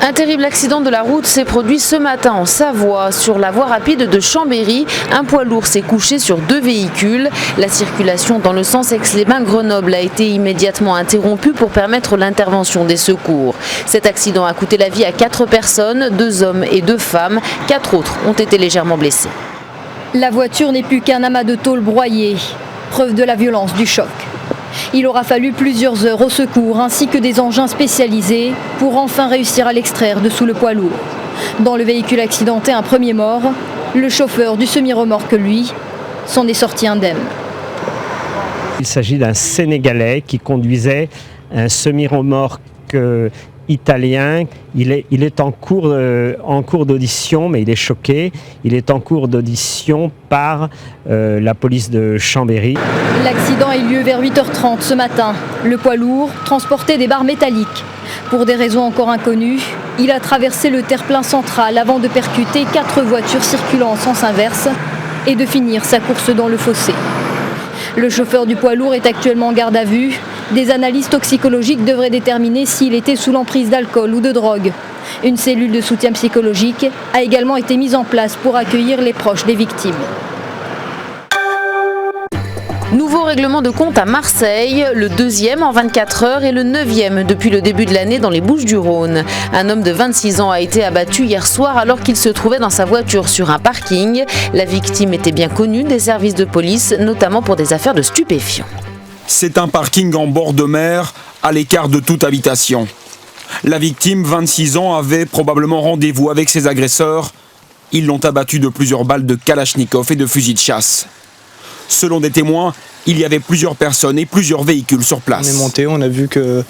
Un terrible accident de la route s'est produit ce matin en Savoie. Sur la voie rapide de Chambéry, un poids lourd s'est couché sur 2 véhicules. La circulation dans le sens Aix-les-Bains-Grenoble a été immédiatement interrompue pour permettre l'intervention des secours. Cet accident a coûté la vie à 4 personnes, 2 hommes et 2 femmes. 4 autres ont été légèrement blessés. La voiture n'est plus qu'un amas de tôle broyé, preuve de la violence du choc. Il aura fallu plusieurs heures au secours ainsi que des engins spécialisés pour enfin réussir à l'extraire de sous le poids lourd. Dans le véhicule accidenté, un premier mort. Le chauffeur du semi-remorque, lui, s'en est sorti indemne. Il s'agit d'un Sénégalais qui conduisait un semi-remorque italien. Il est en cours d'audition, mais il est choqué. Il est en cours d'audition par la police de Chambéry. L'accident a eu lieu vers 8h30 ce matin. Le poids lourd transportait des barres métalliques. Pour des raisons encore inconnues, il a traversé le terre-plein central avant de percuter 4 voitures circulant en sens inverse et de finir sa course dans le fossé. Le chauffeur du poids lourd est actuellement en garde à vue. Des analyses toxicologiques devraient déterminer s'il était sous l'emprise d'alcool ou de drogue. Une cellule de soutien psychologique a également été mise en place pour accueillir les proches des victimes. Nouveau règlement de compte à Marseille, le 2e en 24 heures et le 9e depuis le début de l'année dans les Bouches-du-Rhône. Un homme de 26 ans a été abattu hier soir alors qu'il se trouvait dans sa voiture sur un parking. La victime était bien connue des services de police, notamment pour des affaires de stupéfiants. C'est un parking en bord de mer, à l'écart de toute habitation. La victime, 26 ans, avait probablement rendez-vous avec ses agresseurs. Ils l'ont abattu de plusieurs balles de Kalachnikov et de fusils de chasse. Selon des témoins, il y avait plusieurs personnes et plusieurs véhicules sur place. On est monté, on a vu qu'il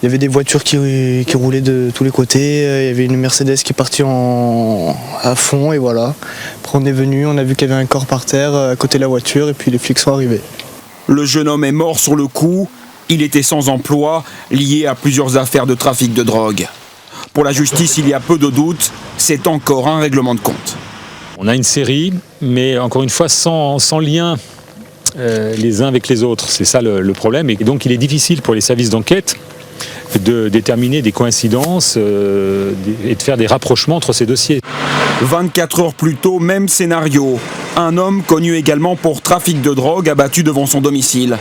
y avait des voitures qui roulaient de tous les côtés. Il y avait une Mercedes qui est partie à fond et voilà. Après on est venu, on a vu qu'il y avait un corps par terre à côté de la voiture et puis les flics sont arrivés. Le jeune homme est mort sur le coup. Il était sans emploi, lié à plusieurs affaires de trafic de drogue. Pour la justice, il y a peu de doute, c'est encore un règlement de compte. On a une série, mais encore une fois sans lien les uns avec les autres. C'est ça le problème. Et donc il est difficile pour les services d'enquête de déterminer des coïncidences et de faire des rapprochements entre ces dossiers. 24 heures plus tôt, même scénario. Un homme connu également pour trafic de drogue abattu devant son domicile.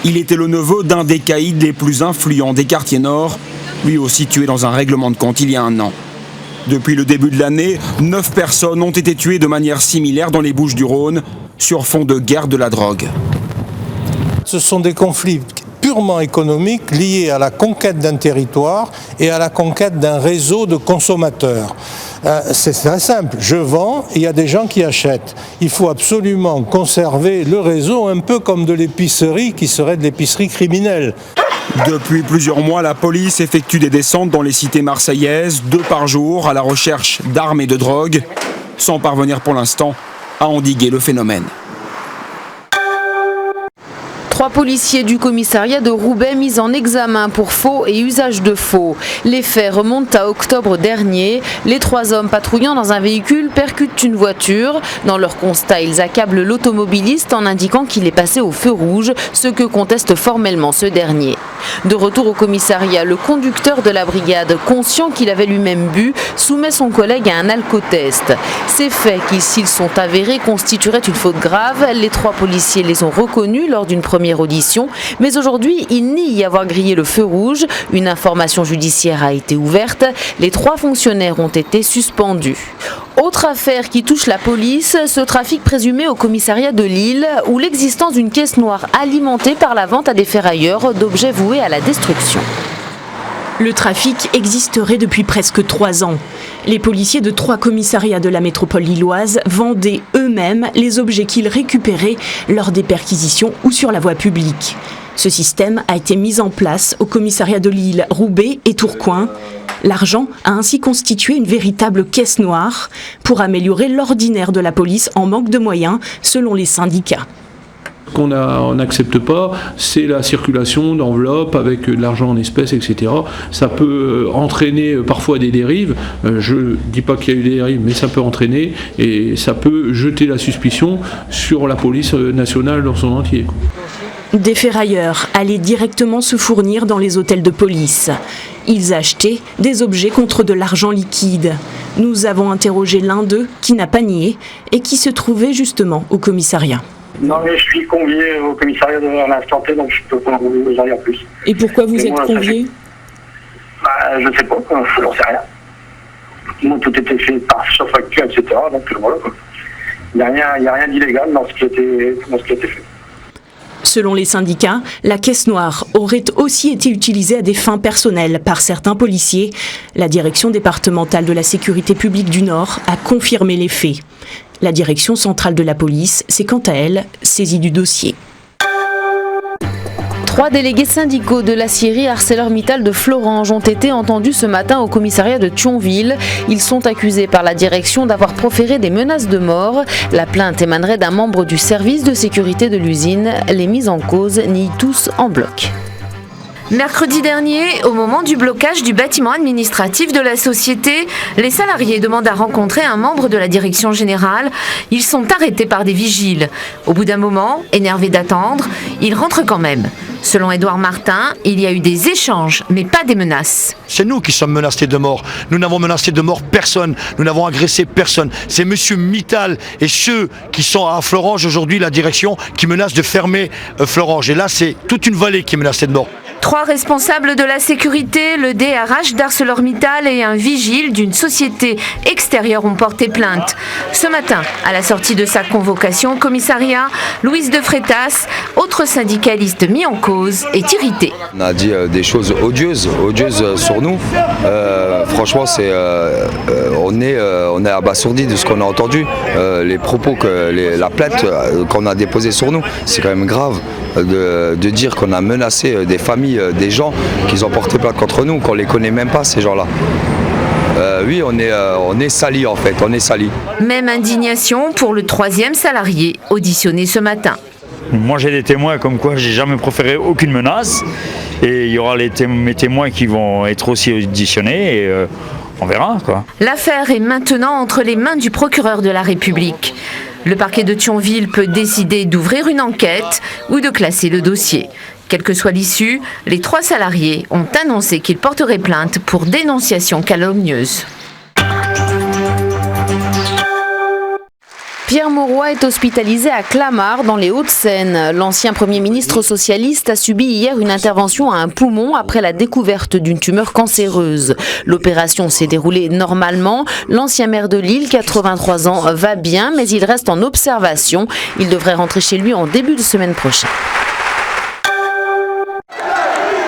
Il était le neveu d'un des caïds les plus influents des quartiers nord, lui aussi tué dans un règlement de compte il y a 1 an. Depuis le début de l'année, 9 personnes ont été tuées de manière similaire dans les Bouches-du-Rhône sur fond de guerre de la drogue. Ce sont des conflits purement économiques liés à la conquête d'un territoire et à la conquête d'un réseau de consommateurs. C'est très simple, je vends, il y a des gens qui achètent. Il faut absolument conserver le réseau un peu comme de l'épicerie qui serait de l'épicerie criminelle. Depuis plusieurs mois, la police effectue des descentes dans les cités marseillaises, 2 par jour, à la recherche d'armes et de drogue, sans parvenir pour l'instant à endiguer le phénomène. 3 policiers du commissariat de Roubaix mis en examen pour faux et usage de faux. Les faits remontent à octobre dernier. Les 3 hommes patrouillant dans un véhicule percutent une voiture. Dans leur constat, ils accablent l'automobiliste en indiquant qu'il est passé au feu rouge, ce que conteste formellement ce dernier. De retour au commissariat, le conducteur de la brigade, conscient qu'il avait lui-même bu, soumet son collègue à un alcotest. Ces faits, qui s'ils sont avérés, constitueraient une faute grave, les 3 policiers les ont reconnus lors d'une première audition, mais aujourd'hui, ils nient y avoir grillé le feu rouge. Une information judiciaire a été ouverte. Les 3 fonctionnaires ont été suspendus. Autre affaire qui touche la police, ce trafic présumé au commissariat de Lille, où l'existence d'une caisse noire alimentée par la vente à des ferrailleurs d'objets voués à la destruction. Le trafic existerait depuis presque 3 ans. Les policiers de 3 commissariats de la métropole lilloise vendaient eux-mêmes les objets qu'ils récupéraient lors des perquisitions ou sur la voie publique. Ce système a été mis en place au commissariat de Lille, Roubaix et Tourcoing. L'argent a ainsi constitué une véritable caisse noire pour améliorer l'ordinaire de la police en manque de moyens, selon les syndicats. Ce qu'on n'accepte pas, c'est la circulation d'enveloppes avec de l'argent en espèces, etc. Ça peut entraîner parfois des dérives. Je ne dis pas qu'il y a eu des dérives, mais ça peut entraîner et ça peut jeter la suspicion sur la police nationale dans son entier. Des ferrailleurs allaient directement se fournir dans les hôtels de police. Ils achetaient des objets contre de l'argent liquide. Nous avons interrogé l'un d'eux qui n'a pas nié et qui se trouvait justement au commissariat. Non mais je suis convié au commissariat à l'instant T, donc je peux pas vous en dire plus. Et pourquoi vous êtes convié ? Je sais pas, j'en sais rien. Moi, tout était fait par surfacture, etc. Donc voilà, quoi. Il n'y a rien d'illégal dans ce qui a été fait. Selon les syndicats, la caisse noire aurait aussi été utilisée à des fins personnelles par certains policiers. La direction départementale de la sécurité publique du Nord a confirmé les faits. La direction centrale de la police s'est quant à elle saisie du dossier. 3 délégués syndicaux de l'acierie ArcelorMittal de Florange ont été entendus ce matin au commissariat de Thionville. Ils sont accusés par la direction d'avoir proféré des menaces de mort. La plainte émanerait d'un membre du service de sécurité de l'usine. Les mises en cause nient tous en bloc. Mercredi dernier, au moment du blocage du bâtiment administratif de la société, les salariés demandent à rencontrer un membre de la direction générale. Ils sont arrêtés par des vigiles. Au bout d'un moment, énervés d'attendre, ils rentrent quand même. Selon Édouard Martin, il y a eu des échanges, mais pas des menaces. C'est nous qui sommes menacés de mort. Nous n'avons menacé de mort personne. Nous n'avons agressé personne. C'est M. Mittal et ceux qui sont à Florange aujourd'hui, la direction, qui menacent de fermer Florange. Et là, c'est toute une vallée qui est menacée de mort. 3 responsables de la sécurité, le DRH d'ArcelorMittal et un vigile d'une société extérieure ont porté plainte. Ce matin, à la sortie de sa convocation au commissariat, Louise de Freitas, autre syndicaliste mis en cause, est irritée. On a dit des choses odieuses sur nous. Franchement, on est abasourdi de ce qu'on a entendu. Les propos, la plainte qu'on a déposée sur nous, c'est quand même grave de dire qu'on a menacé des familles, des gens qui ont porté plainte contre nous, qu'on ne les connaît même pas, ces gens-là. Oui, on est sali en fait, on est sali. Même indignation pour le 3e salarié auditionné ce matin. Moi j'ai des témoins comme quoi j'ai jamais proféré aucune menace et il y aura mes témoins qui vont être aussi auditionnés et on verra quoi. L'affaire est maintenant entre les mains du procureur de la République. Le parquet de Thionville peut décider d'ouvrir une enquête ou de classer le dossier. Quelle que soit l'issue, les 3 salariés ont annoncé qu'ils porteraient plainte pour dénonciation calomnieuse. Pierre Mauroy est hospitalisé à Clamart, dans les Hauts-de-Seine. L'ancien Premier ministre socialiste a subi hier une intervention à un poumon après la découverte d'une tumeur cancéreuse. L'opération s'est déroulée normalement. L'ancien maire de Lille, 83 ans, va bien, mais il reste en observation. Il devrait rentrer chez lui en début de semaine prochaine.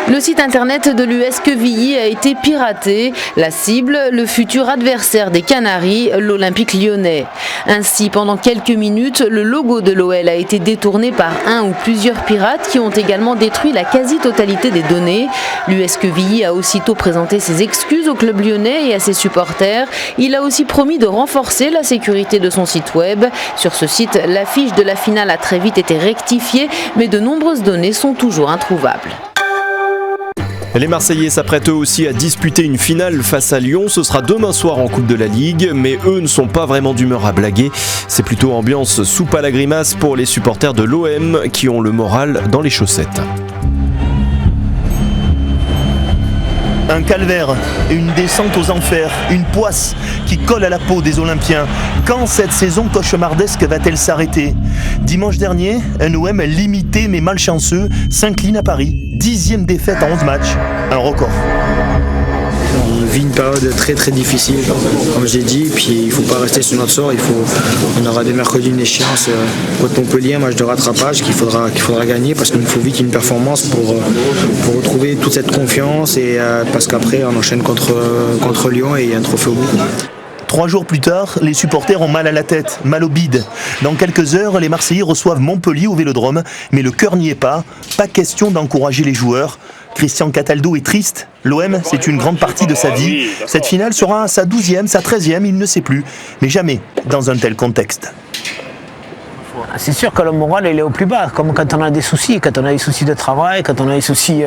Le site internet de l'US Quevilly a été piraté. La cible, le futur adversaire des Canaries, l'Olympique lyonnais. Ainsi, pendant quelques minutes, le logo de l'OL a été détourné par un ou plusieurs pirates qui ont également détruit la quasi-totalité des données. L'US Quevilly a aussitôt présenté ses excuses au club lyonnais et à ses supporters. Il a aussi promis de renforcer la sécurité de son site web. Sur ce site, l'affiche de la finale a très vite été rectifiée, mais de nombreuses données sont toujours introuvables. Les Marseillais s'apprêtent eux aussi à disputer une finale face à Lyon. Ce sera demain soir en Coupe de la Ligue, mais eux ne sont pas vraiment d'humeur à blaguer. C'est plutôt ambiance soupe à la grimace pour les supporters de l'OM qui ont le moral dans les chaussettes. Un calvaire, une descente aux enfers, une poisse qui colle à la peau des Olympiens. Quand cette saison cauchemardesque va-t-elle s'arrêter ? Dimanche dernier, un OM limité mais malchanceux s'incline à Paris. 10e défaite en 11 matchs, un record. On vit une période très très difficile, comme je l'ai dit, puis il ne faut pas rester sur notre sort. On aura dès mercredi une échéance contre Montpellier, un match de rattrapage qu'il faudra gagner parce qu'il nous faut vite une performance pour retrouver toute cette confiance et parce qu'après on enchaîne contre Lyon et il y a un trophée au bout. 3 jours plus tard, les supporters ont mal à la tête, mal au bide. Dans quelques heures, les Marseillais reçoivent Montpellier au Vélodrome, mais le cœur n'y est pas. Pas question d'encourager les joueurs. Christian Cataldo est triste. L'OM, c'est une grande partie de sa vie. Cette finale sera sa 12e, sa 13e, il ne sait plus. Mais jamais dans un tel contexte. C'est sûr que le moral il est au plus bas, comme quand on a des soucis, quand on a des soucis de travail, quand on a des soucis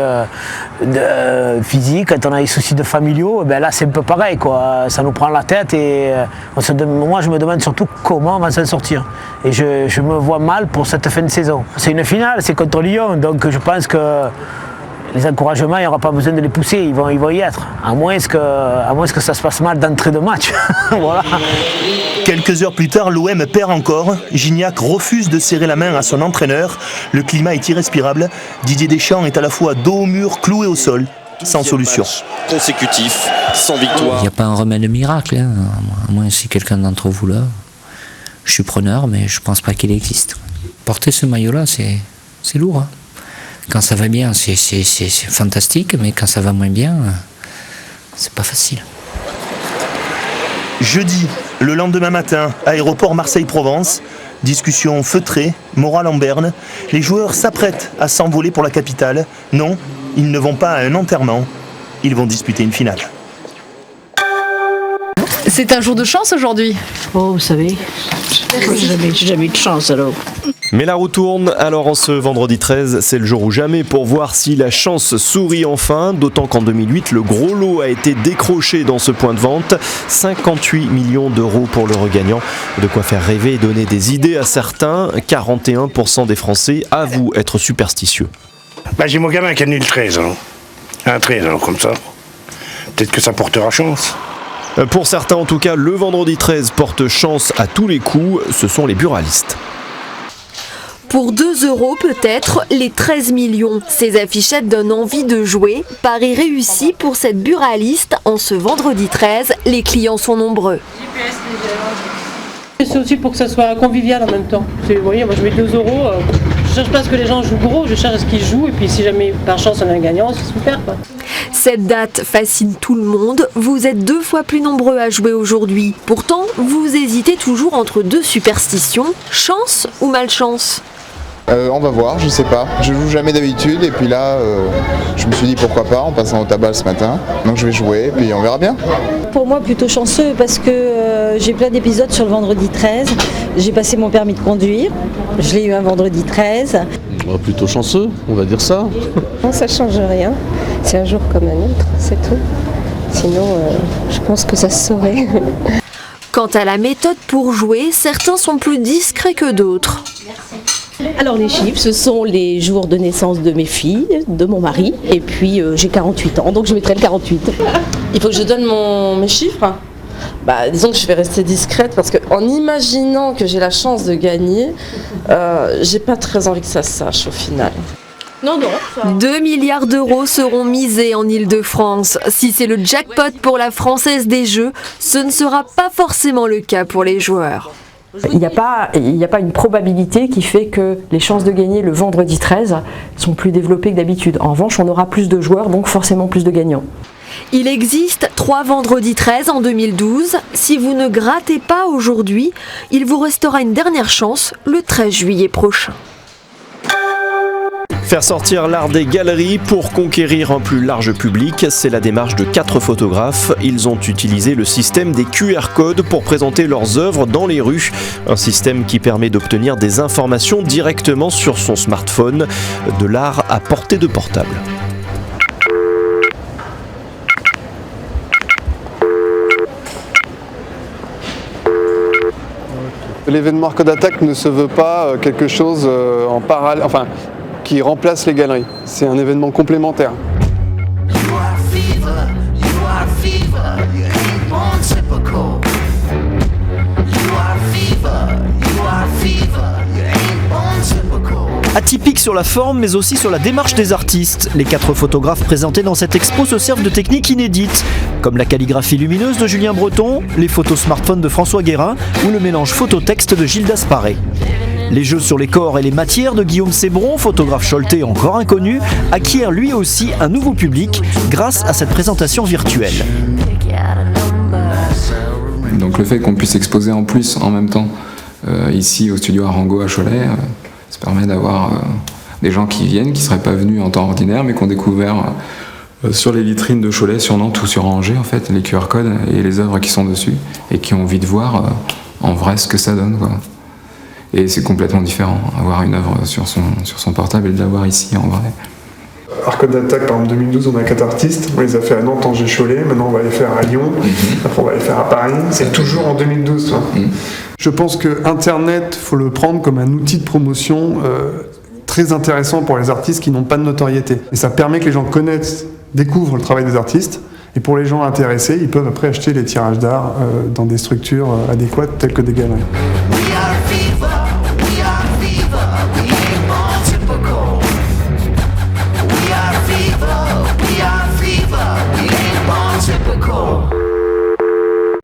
de physique, quand on a des soucis de familiaux, ben là c'est un peu pareil quoi. Ça nous prend la tête et moi je me demande surtout comment on va s'en sortir. Et je me vois mal pour cette fin de saison. C'est une finale, c'est contre Lyon, donc je pense que Les encouragements, il n'y aura pas besoin de les pousser, ils vont y être. À moins que ça se passe mal d'entrée de match. Voilà. Quelques heures plus tard, l'OM perd encore. Gignac refuse de serrer la main à son entraîneur. Le climat est irrespirable. Didier Deschamps est à la fois dos au mur, cloué au sol, sans solution. Consécutif, sans victoire. Il n'y a pas un remède miracle, hein. À moins si quelqu'un d'entre vous là. Je suis preneur, mais je ne pense pas qu'il existe. Porter ce maillot-là, c'est lourd. Hein. Quand ça va bien, c'est fantastique, mais quand ça va moins bien, c'est pas facile. Jeudi, le lendemain matin, aéroport Marseille-Provence. Discussion feutrée, morale en berne. Les joueurs s'apprêtent à s'envoler pour la capitale. Non, ils ne vont pas à un enterrement. Ils vont disputer une finale. C'est un jour de chance aujourd'hui. Oh, vous savez, j'ai jamais eu de chance alors. Mais la roue tourne, alors en ce vendredi 13, c'est le jour ou jamais pour voir si la chance sourit enfin, d'autant qu'en 2008, le gros lot a été décroché dans ce point de vente, 58 millions d'euros pour le regagnant. De quoi faire rêver et donner des idées à certains, 41% des Français avouent être superstitieux. J'ai mon gamin qui a né le 13, un 13 comme ça. Peut-être que ça portera chance. Pour certains en tout cas, le vendredi 13 porte chance à tous les coups, ce sont les buralistes. Pour 2 € peut-être, les 13 millions. Ces affichettes donnent envie de jouer. Pari réussi pour cette buraliste. En ce vendredi 13, les clients sont nombreux. C'est aussi pour que ça soit convivial en même temps. Vous voyez, moi je mets 2 €. Je cherche pas à ce que les gens jouent gros, je cherche à ce qu'ils jouent. Et puis si jamais par chance on a un gagnant, c'est super quoi. Cette date fascine tout le monde. Vous êtes 2 fois plus nombreux à jouer aujourd'hui. Pourtant, vous hésitez toujours entre 2 superstitions. Chance ou malchance ? On va voir, je sais pas. Je joue jamais d'habitude et puis là, je me suis dit pourquoi pas en passant au tabac ce matin. Donc je vais jouer et puis on verra bien. Pour moi, plutôt chanceux parce que j'ai plein d'épisodes sur le vendredi 13. J'ai passé mon permis de conduire. Je l'ai eu un vendredi 13. Plutôt chanceux, on va dire ça. Non, ça change rien. C'est un jour comme un autre, c'est tout. Sinon, je pense que ça se saurait. Quant à la méthode pour jouer, certains sont plus discrets que d'autres. Alors les chiffres, ce sont les jours de naissance de mes filles, de mon mari, et puis j'ai 48 ans, donc je mettrai le 48. Il faut que je donne mes chiffres. Disons que je vais rester discrète parce qu'en imaginant que j'ai la chance de gagner, j'ai pas très envie que ça se sache au final. Non. 2 milliards d'euros seront misés en Île-de-France. Si c'est le jackpot pour la Française des Jeux, ce ne sera pas forcément le cas pour les joueurs. Il n'y a pas une probabilité qui fait que les chances de gagner le vendredi 13 sont plus développées que d'habitude. En revanche, on aura plus de joueurs, donc forcément plus de gagnants. Il existe 3 vendredis 13 en 2012. Si vous ne grattez pas aujourd'hui, il vous restera une dernière chance le 13 juillet prochain. Faire sortir l'art des galeries pour conquérir un plus large public, c'est la démarche de 4 photographes. Ils ont utilisé le système des QR codes pour présenter leurs œuvres dans les rues. Un système qui permet d'obtenir des informations directement sur son smartphone. De l'art à portée de portable. L'événement Arcade Attack ne se veut pas quelque chose en parallèle, qui remplace les galeries. C'est un événement complémentaire. Atypique sur la forme, mais aussi sur la démarche des artistes. Les 4 photographes présentés dans cette expo se servent de techniques inédites, comme la calligraphie lumineuse de Julien Breton, les photos smartphone de François Guérin ou le mélange photo-texte de Gilles Dasparé. Les jeux sur les corps et les matières de Guillaume Sébron, photographe choletais encore inconnu, acquiert lui aussi un nouveau public grâce à cette présentation virtuelle. Donc le fait qu'on puisse exposer en plus en même temps ici au studio Arango à Cholet, ça permet d'avoir des gens qui viennent, qui ne seraient pas venus en temps ordinaire, mais qui ont découvert sur les vitrines de Cholet, sur Nantes ou sur Angers, en fait, les QR codes et les œuvres qui sont dessus, et qui ont envie de voir en vrai ce que ça donne, quoi. Et c'est complètement différent, avoir une œuvre sur son portable et de l'avoir ici en vrai. Arcade Attack, par exemple, 2012, on a 4 artistes. On les a fait à Nantes, Angers, Cholet. Maintenant, on va les faire à Lyon. Après, on va les faire à Paris. C'est toujours en 2012. Je pense que Internet, faut le prendre comme un outil de promotion très intéressant pour les artistes qui n'ont pas de notoriété. Et ça permet que les gens découvrent le travail des artistes. Et pour les gens intéressés, ils peuvent après acheter les tirages d'art dans des structures adéquates telles que des galeries.